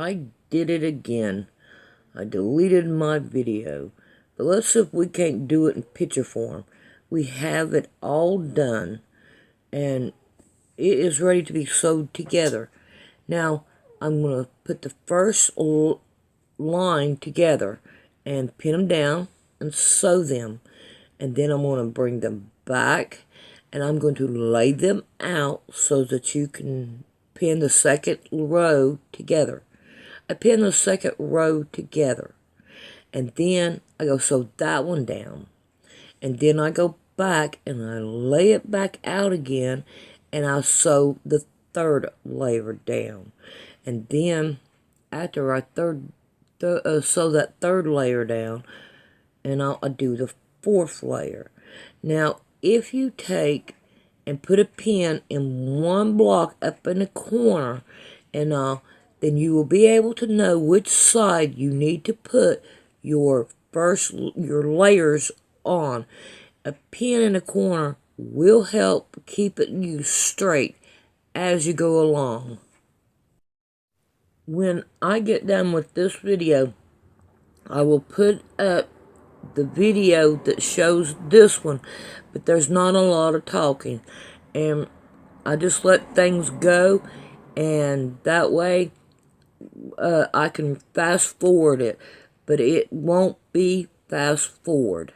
I did it again. I deleted my video. But let's see if we can't do it in picture form. We have it all done, and it is ready to be sewed together. Now, I'm going to put the first line together and pin them down and sew them. And then I'm going to bring them back, and I'm going to lay them out so that you can pin the second row together. I pin the second row together, and then I go sew that one down, and then I go back and I lay it back out again, and I sew the third layer down, and then after I sew that third layer down, and I'll do the fourth layer. Now, if you take and put a pin in one block up in the corner, and then you will be able to know which side you need to put your layers on. A pin in the corner will help keep you straight as you go along. When I get done with this video, I will put up the video that shows this one, but there's not a lot of talking, and I just let things go, and that way I can fast forward it, but it won't be fast forward.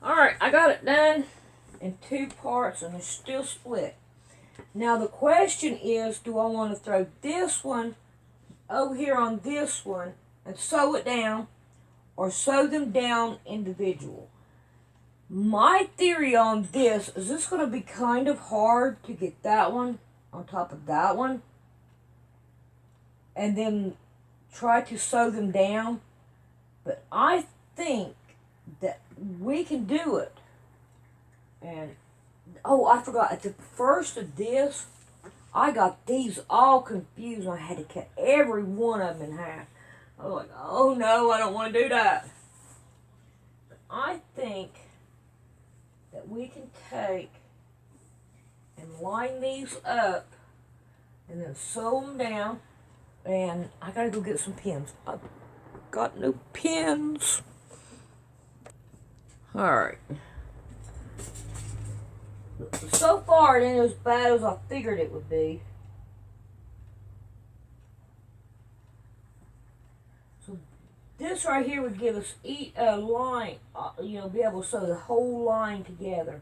Alright, I got it done in 2 parts, and it's still split. Now the question is, do I want to throw this one over here on this one and sew it down, or sew them down individual? My theory on this is it's going to be kind of hard to get that one on top of that one and then try to sew them down, but I think that we can do it. And oh, I forgot, at the first of this, I got these all confused. I had to cut every one of them in half. I was like, oh no, I don't want to do that. But I think that we can take and line these up and then sew them down. And I gotta go get some pins. I've got no pins. Alright. So far, it ain't as bad as I figured it would be. So this right here would give us a line, be able to sew the whole line together.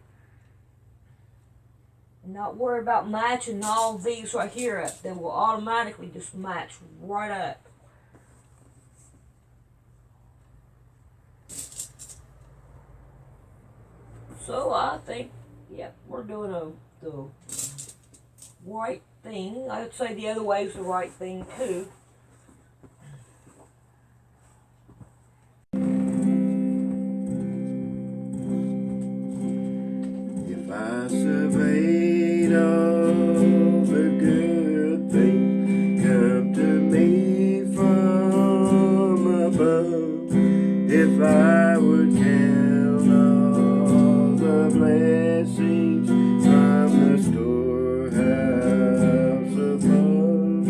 And not worry about matching all these right here up. They will automatically just match right up. So I think, yep, we're doing the right thing. I'd say the other way is the right thing too. If I surveyed all the good things come to me from above, if I would count all the blessings from the storehouse above,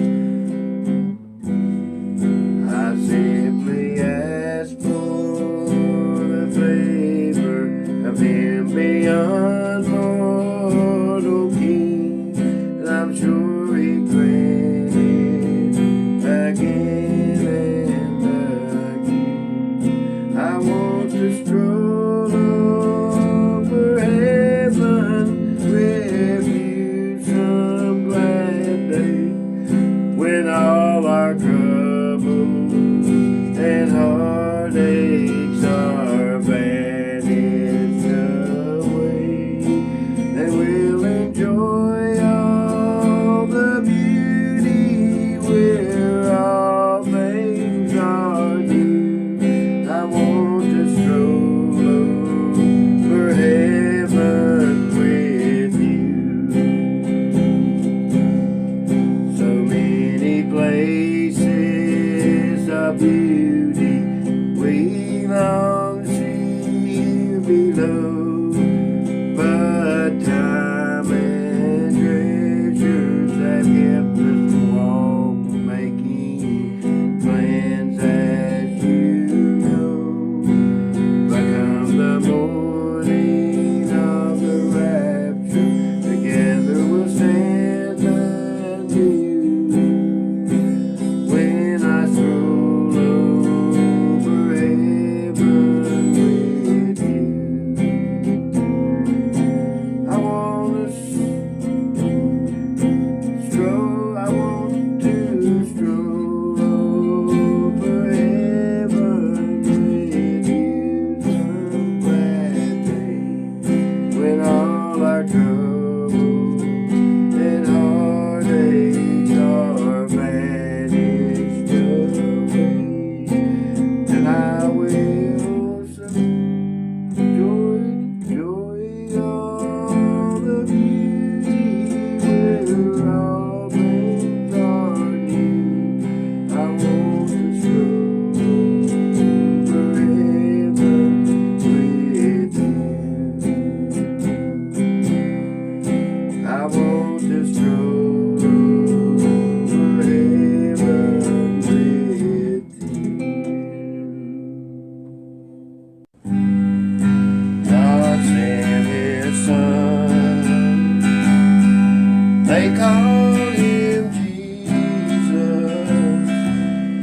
They called him Jesus.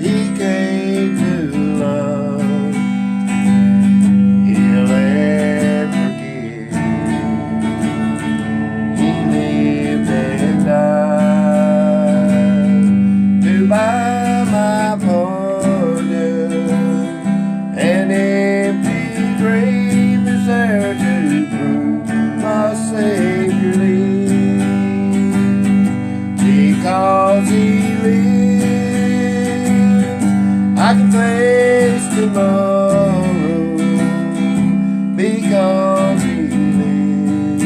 He came to love, heal and forgive. He lived and died to buy my pardon. An empty grave is there to prove my Savior lives. Because He lives, I can face tomorrow. Because He lives,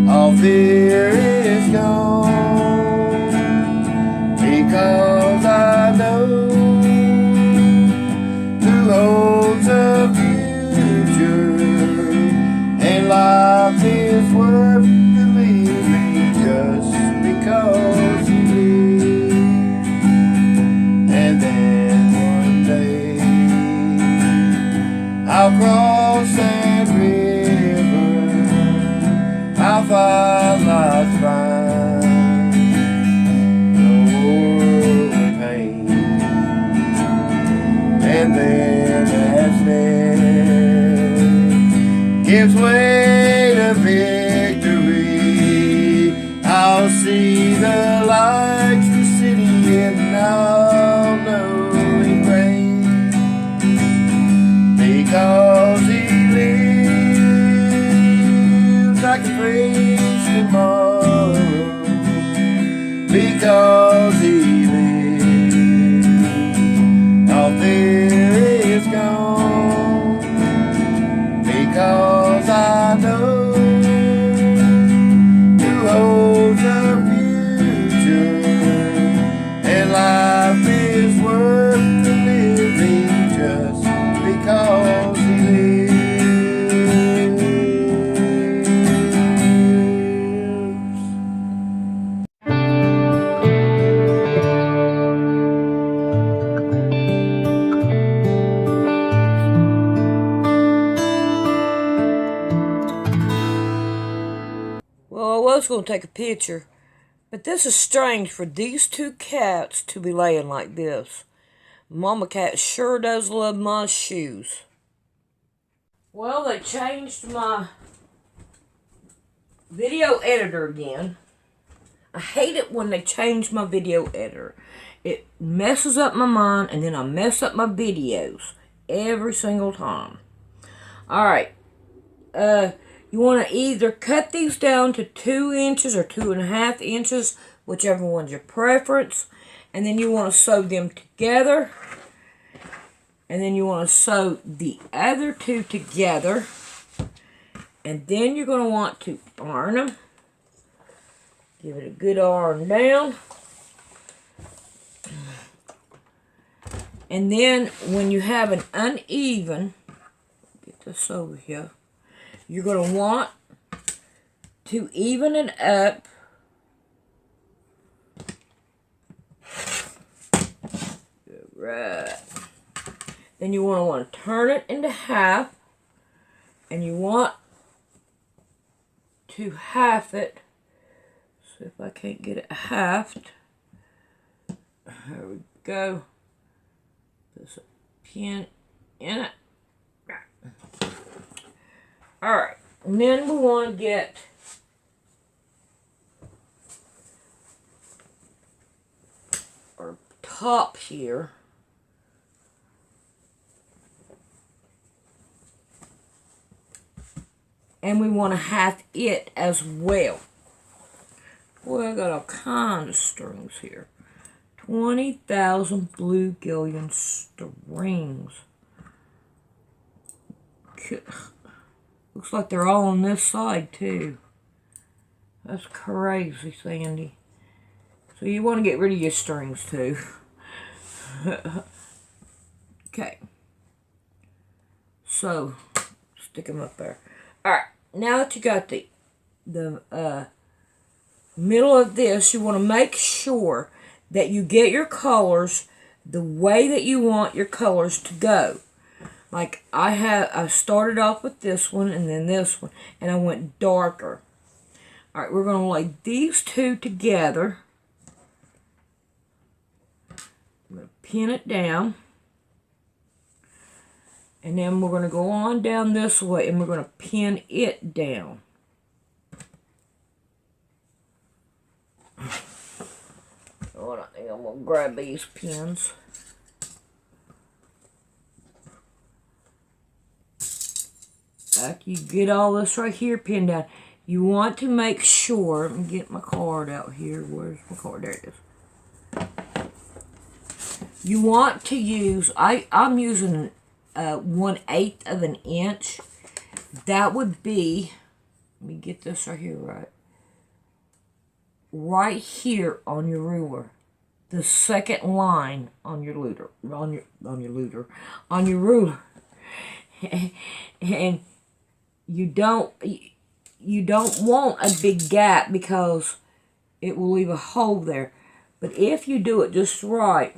all fear is gone. Because I know who holds the future, and life is worth the living just because He lives. And then one day I'll cross that river, I'll find life's fine, no more pain. And then as death gives way to victory, I'll see the lights, the city, and I'll know He reigns. Because He lives, I can face tomorrow. Because He lives, all fear is gone. Because I know who holds the future, and life is worth the living just because He lives. Well, I was going to take a picture, but this is strange for these two cats to be laying like this. Mama cat sure does love my shoes. Well, they changed my video editor again. I hate it when they change my video editor. It messes up my mind, and then I mess up my videos every single time. Alright, you want to either cut these down to 2 inches or 2.5 inches, whichever one's your preference. And then you want to sew them together. And then you want to sew the other two together. And then you're going to want to iron them. Give it a good iron down. And then when you have an uneven, get this over here, you're going to want to even it up. Right. Then you want to turn it into half. And you want to half it. So if I can't get it halved. There we go. Put a pin in it. Alright, and then we want to get our top here. And we want to half it as well. Boy, I got all kinds of strings here. 20,000 bluegillion strings. Looks like they're all on this side, too. That's crazy, Sandy. So you want to get rid of your strings, too. Okay. So, stick them up there. Alright, now that you got the middle of this, you want to make sure that you get your colors the way that you want your colors to go. Like I started off with this one and then this one, and I went darker. Alright, we're going to lay these two together. I'm going to pin it down. And then we're going to go on down this way and we're going to pin it down. Oh, I think I'm going to grab these pins. After you get all this right here pinned down, you want to make sure, let me get my card out here. Where's my card? There it is. You want to use, I'm using 1/8 of an inch. That would be, let me get this right here right. Right here on your ruler. The second line on your ruler. On your ruler. And you don't want a big gap because it will leave a hole there. But if you do it just right,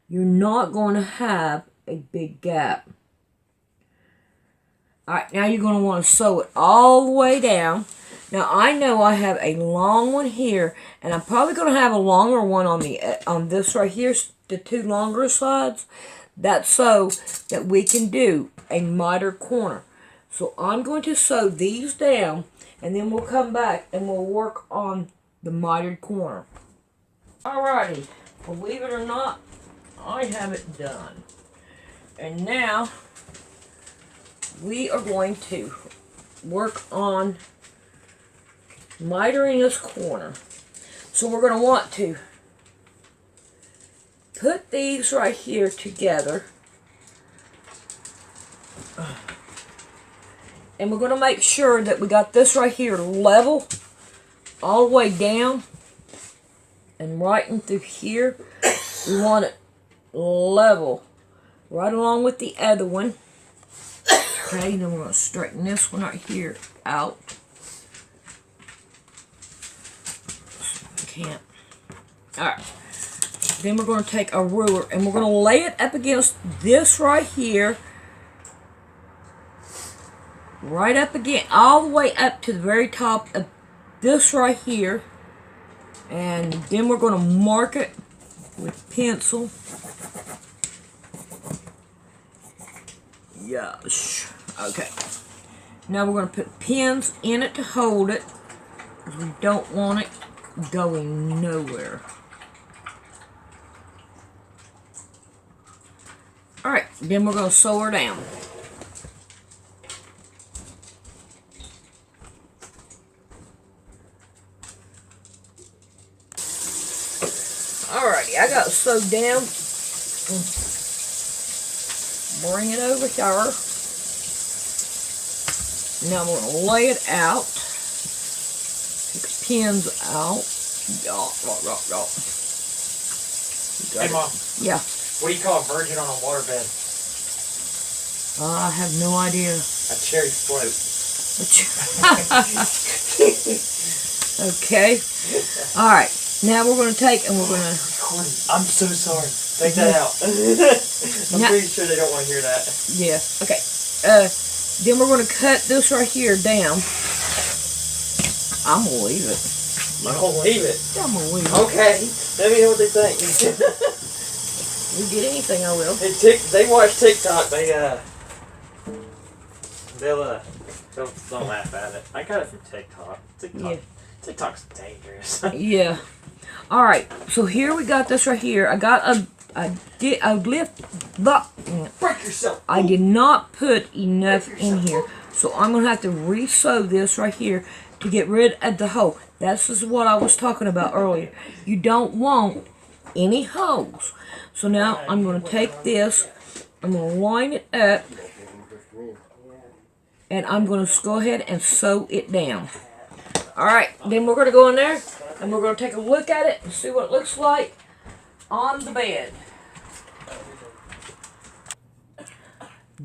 you're not going to have a big gap. Alright, now you're going to want to sew it all the way down. Now I know I have a long one here, and I'm probably going to have a longer one on this right here, the two longer sides. That's so that we can do a mitered corner. So I'm going to sew these down, and then we'll come back and we'll work on the mitered corner. Alrighty, believe it or not, I have it done. And now we are going to work on mitering this corner. So we're going to want to put these right here together. And we're going to make sure that we got this right here level all the way down and right in through here. We want it level right along with the other one. Okay, then we're going to straighten this one right here out. Can't. Alright. Then we're going to take a ruler and we're going to lay it up against this right here. Right up again, all the way up to the very top of this right here. And then we're going to mark it with pencil. Yes. Okay. Now we're going to put pins in it to hold it, because we don't want it going nowhere. Alright, then we're going to sew her down. Alrighty, I got it sewed down. Bring it over here. Now I'm going to lay it out. Take the pins out. Hey, Mom. Yeah. What do you call a virgin on a waterbed? I have no idea. A cherry float. Okay. Alright. Now we're going to take and we're going to... I'm so sorry. Take that out. I'm pretty sure they don't want to hear that. Yeah. Okay. Then we're going to cut this right here down. I'm going to leave it. I'm going to leave it. I'm going to leave it. Okay. Let me know what they think. You get anything, I will. They watch TikTok. Don't laugh at it. I got it from TikTok. Yeah. TikTok's dangerous. Yeah. All right. So here we got this right here. I Break yourself. I did not put enough in here, so I'm gonna have to re-sew this right here to get rid of the hole. This is what I was talking about earlier. You don't want any holes. So now I'm gonna take this. I'm gonna line it up. And I'm going to go ahead and sew it down. Alright, then we're going to go in there and we're going to take a look at it and see what it looks like on the bed.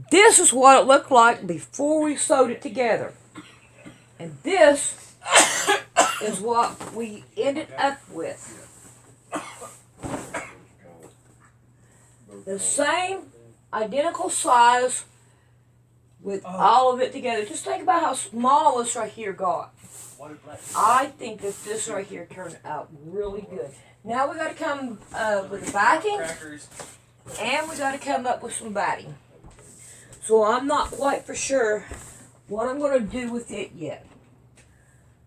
This is what it looked like before we sewed it together. And this is what we ended up with. The same identical size with all of it together. Just think about how small this right here got. I think that this right here turned out really good. Now we got to come with the backing, and we got to come up with some batting. So I'm not quite for sure what I'm going to do with it yet.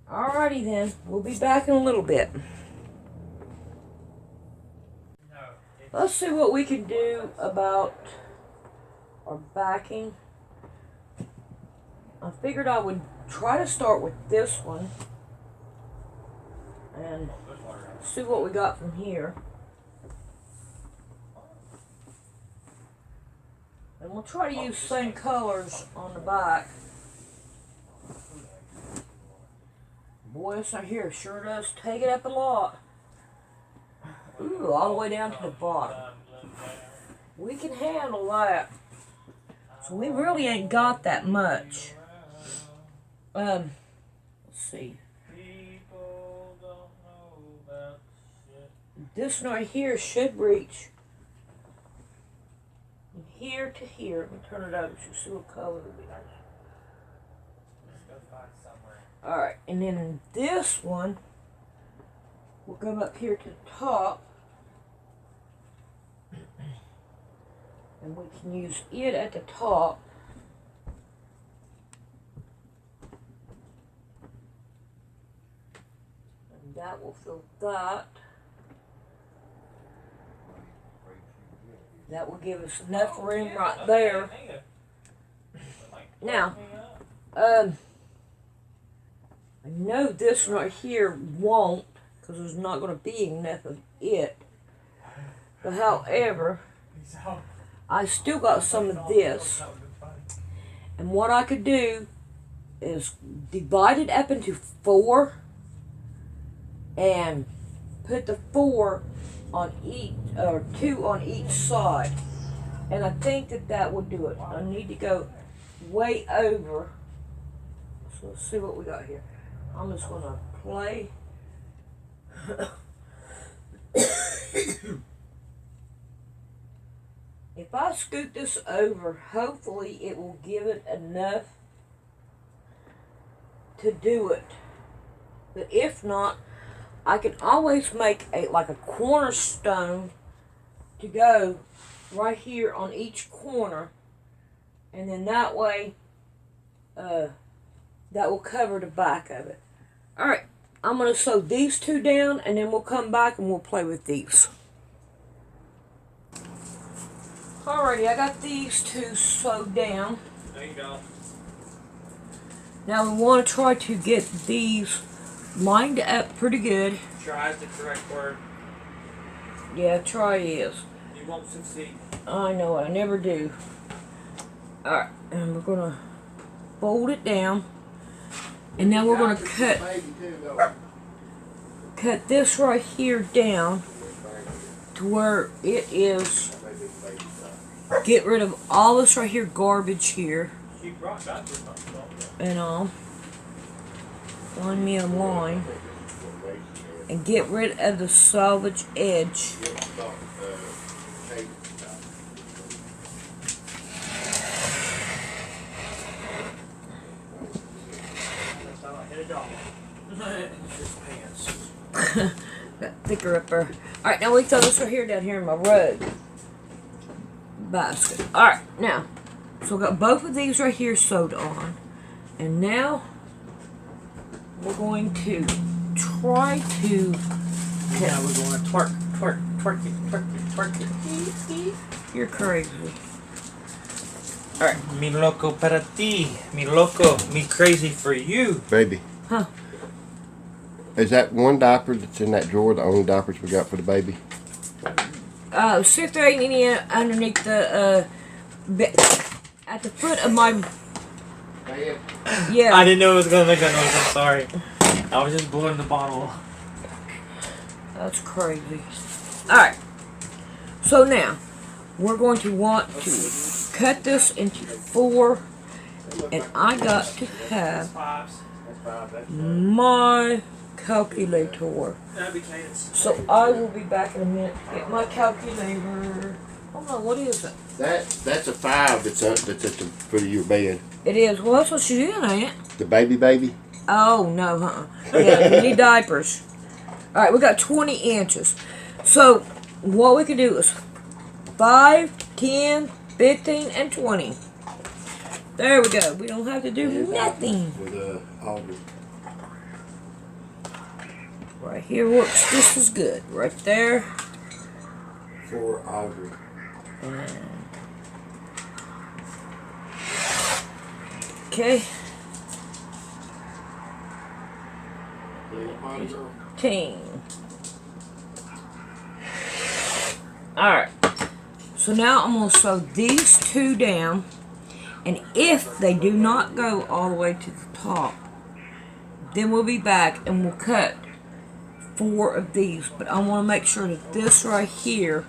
Alrighty then, we'll be back in a little bit. Let's see what we can do about our backing. I figured I would try to start with this one and see what we got from here. And we'll try to use same colors on the back. Boy, this right here sure does take it up a lot. Ooh, all the way down to the bottom. We can handle that. So we really ain't got that much. Let's see. This one right here should reach from here to here. Let me turn it over so you see what color it is. Alright, and then this one will come up here to the top. And we can use it at the top. And that will fill that. That will give us enough room right there. Now, I know this right here won't, because there's not going to be enough of it. But however, I still got some of this. And what I could do is divide it up into 4 and put the 4 on each, or 2 on each side. And I think that that will do it. I need to go way over. So let's see what we got here. I'm just going to play. If I scoot this over, hopefully it will give it enough to do it. But if not, I can always make like a cornerstone to go right here on each corner. And then that way, that will cover the back of it. Alright, I'm going to sew these 2 down, and then we'll come back and we'll play with these. Alrighty, I got these 2 sewed down. There you go. Now we want to try to get these lined up pretty good. Try is the correct word. Yeah, try is. You won't succeed. I know, I never do. Alright, and we're going to fold it down. And now we're going to cut this right here down to where it is. Get rid of all this right here garbage here. And find me a line. And get rid of the salvage edge. Got thicker up there. Alright, now we throw this right here down here in my rug basket. Alright, now, so I got both of these right here sewed on. And now we're going to try to. Now we're going to twerk, twerk, twerk it, twerk it, twerk it. You're crazy. Alright. Mi loco para ti. Mi loco, me crazy for you. Baby. Huh. Is that one diaper that's in that drawer the only diapers we got for the baby? See if there ain't any underneath the, at the foot of my. Yeah. I didn't know it was going to make that noise. I'm sorry. I was just blowing the bottle. That's crazy. Alright. So now, we're going to want to cut this into 4. And I got to have my calculator. So I will be back in a minute to get my calculator. Hold on, what is it? That's a 5 that's at the foot of your bed. It is. Well, that's what she's in, ain't it? The baby. Oh, no, Yeah, we need diapers. All right, we got 20 inches. So, what we can do is 5, 10, 15, and 20. There we go. We don't have to do nothing. With Audrey. Right here works just as good. Right there. For Audrey. Okay. 10. Alright. So now I'm going to sew these 2 down. And if they do not go all the way to the top, then we'll be back and we'll cut 4 of these. But I want to make sure that this right here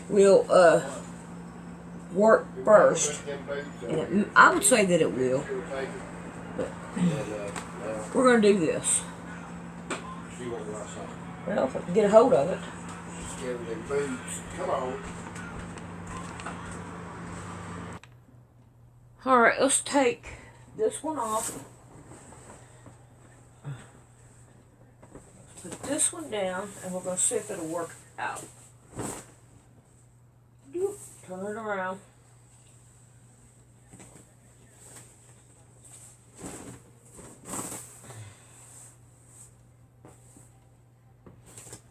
will work first. And I would say that it will. But we're going to do this. Well, if I can get a hold of it. Come on. Alright, let's take this one off. Let's put this one down, and we're going to see if it'll work out. Turn it around.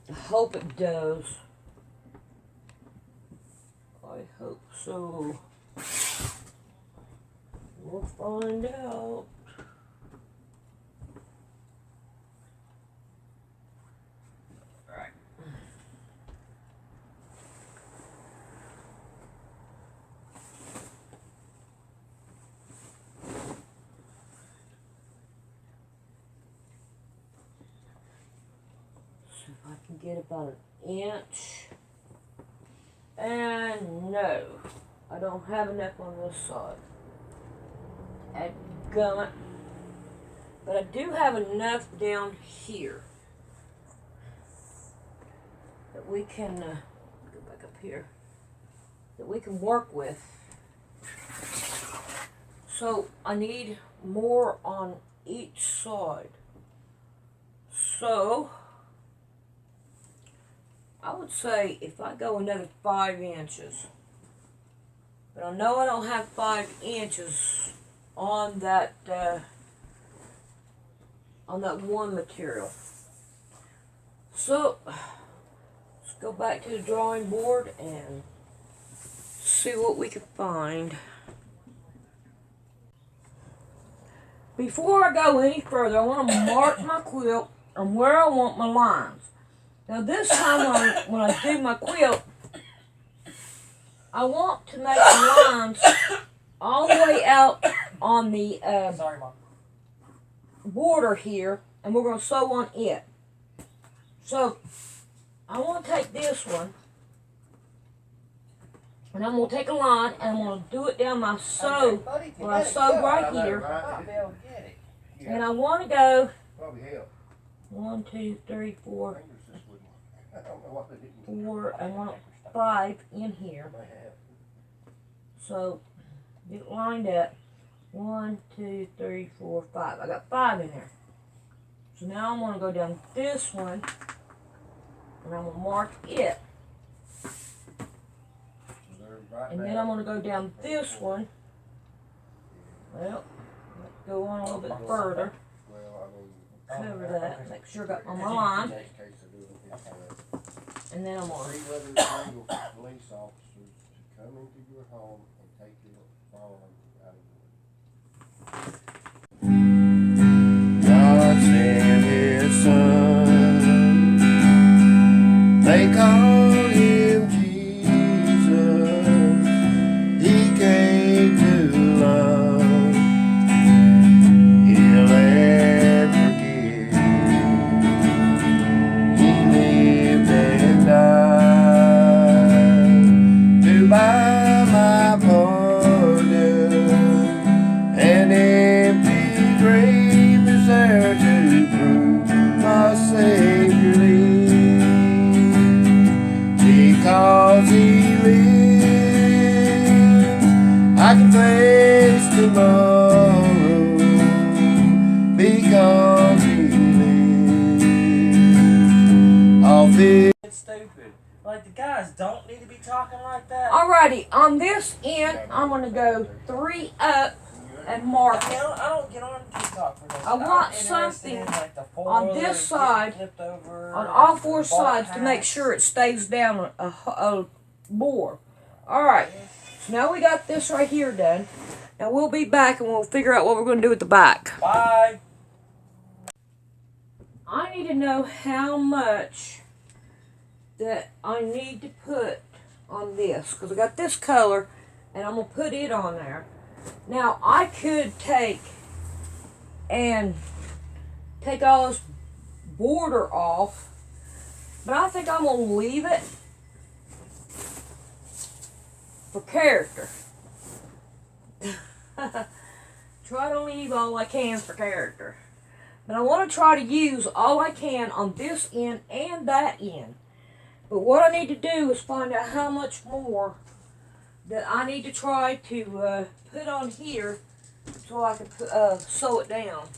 I hope it does. I hope so. We'll find out. Alright. See if I can get about an inch. And no, I don't have enough on this side. Add gum. But I do have enough down here that we can go back up here, that we can work with. So I need more on each side. So I would say if I go another 5 inches, but I know I don't have 5 inches on that one material. So let's go back to the drawing board and see what we can find. Before I go any further, I want to mark my quilt and where I want my lines. Now this time when I do my quilt, I want to make the lines all the way out on the border here, and we're going to sew on it. So I want to take this one, and I'm going to take a line, and I'm going to do it down my sew, where I sew right here, and I want to go 1, 2, 3, 4, 4, I want 5 in here. So get it lined up. 1, 2, 3, 4, 5. I got 5 in there. So now I'm going to go down this one, and I'm going to mark it. And then I'm going to go down this one. Well, let's go on a little bit further. Cover that. Make sure I got my line. And then I'm on. Police officers to come into your home and take your phone out of the way. God sent His Son. They called Him Jesus. He came to love, heal, and forgive. He lived and died to buy my pardon. An empty grave is there to prove my Savior lives. fish. It's stupid. Like, the guys don't need to be talking like that. Alrighty, on this end, I'm gonna go 3 up and mark it. I don't get on TikTok for this. I want I'm interested something in, like, the on four-wheeler this side, flipped over, on all 4 the sides, ball to make packs. sure it stays down more. Alright, so now we got this right here done. Now we'll be back and we'll figure out what we're going to do with the back. Bye. I need to know how much that I need to put on this, because I got this color and I'm going to put it on there. Now I could take all this border off, but I think I'm going to leave it for character. Try to leave all I can for character. But I want to try to use all I can on this end and that end. But what I need to do is find out how much more that I need to try to put on here so I can sew it down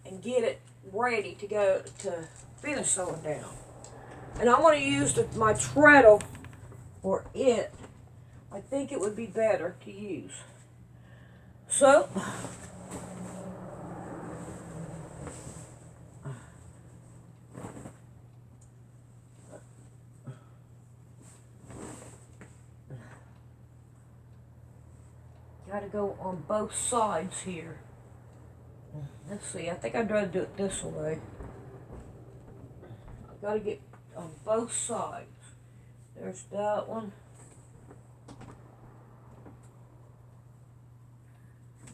and get it ready to go to finish sewing down. And I'm going to use my treadle for it. I think it would be better to use. So, got to go on both sides here. Let's see, I think I'd rather do it this way. I've got to get on both sides. There's that one.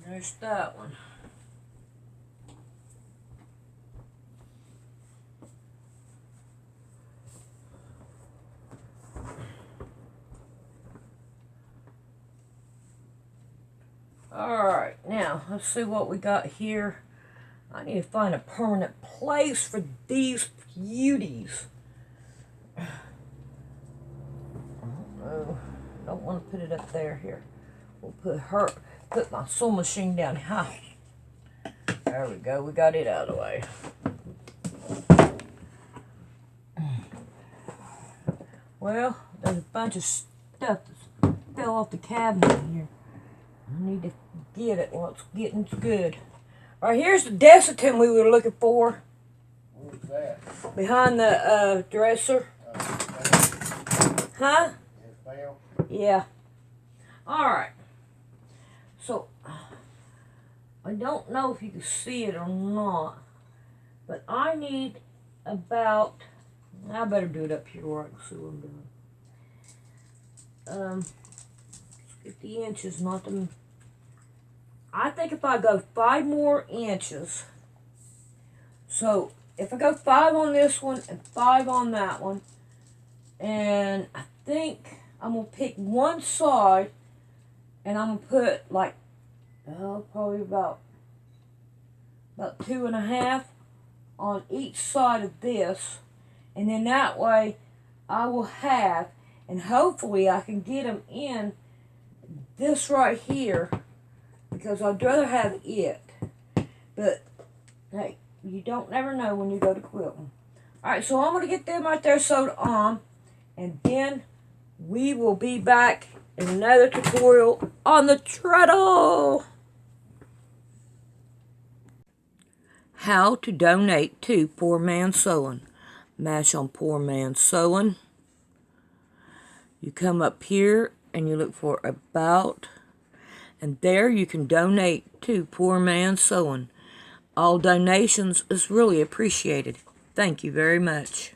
There's that one. Alright, now let's see what we got here. I need to find a permanent place for these beauties. Oh, don't want to put it up there. Here, we'll put my sewing machine down high. There we go, we got it out of the way. Well, there's a bunch of stuff that fell off the cabinet here. I need to get it while it's getting good. Alright, here's the Desitin we were looking for. What's that? Behind the dresser. Huh? It fell. Yeah. Alright. So, I don't know if you can see it or not, but I need about, I better do it up here where I can see what I'm doing. 50 inches, not the, I think if I go 5 more inches, so if I go 5 on this one and 5 on that one, and I think I'm going to pick one side and I'm going to put like, probably about 2.5 on each side of this, and then that way I will have, and hopefully I can get them in this right here, because I'd rather have it, but hey, you don't never know when you go to quilting. Alright, so I'm going to get them right there sewed on, and then we will be back in another tutorial on the treadle. How to donate to Poor Man Sewing. Mash on Poor Man Sewing. You come up here and you look for About, and there you can donate to Poor Man Sewing. All donations is really appreciated. Thank you very much.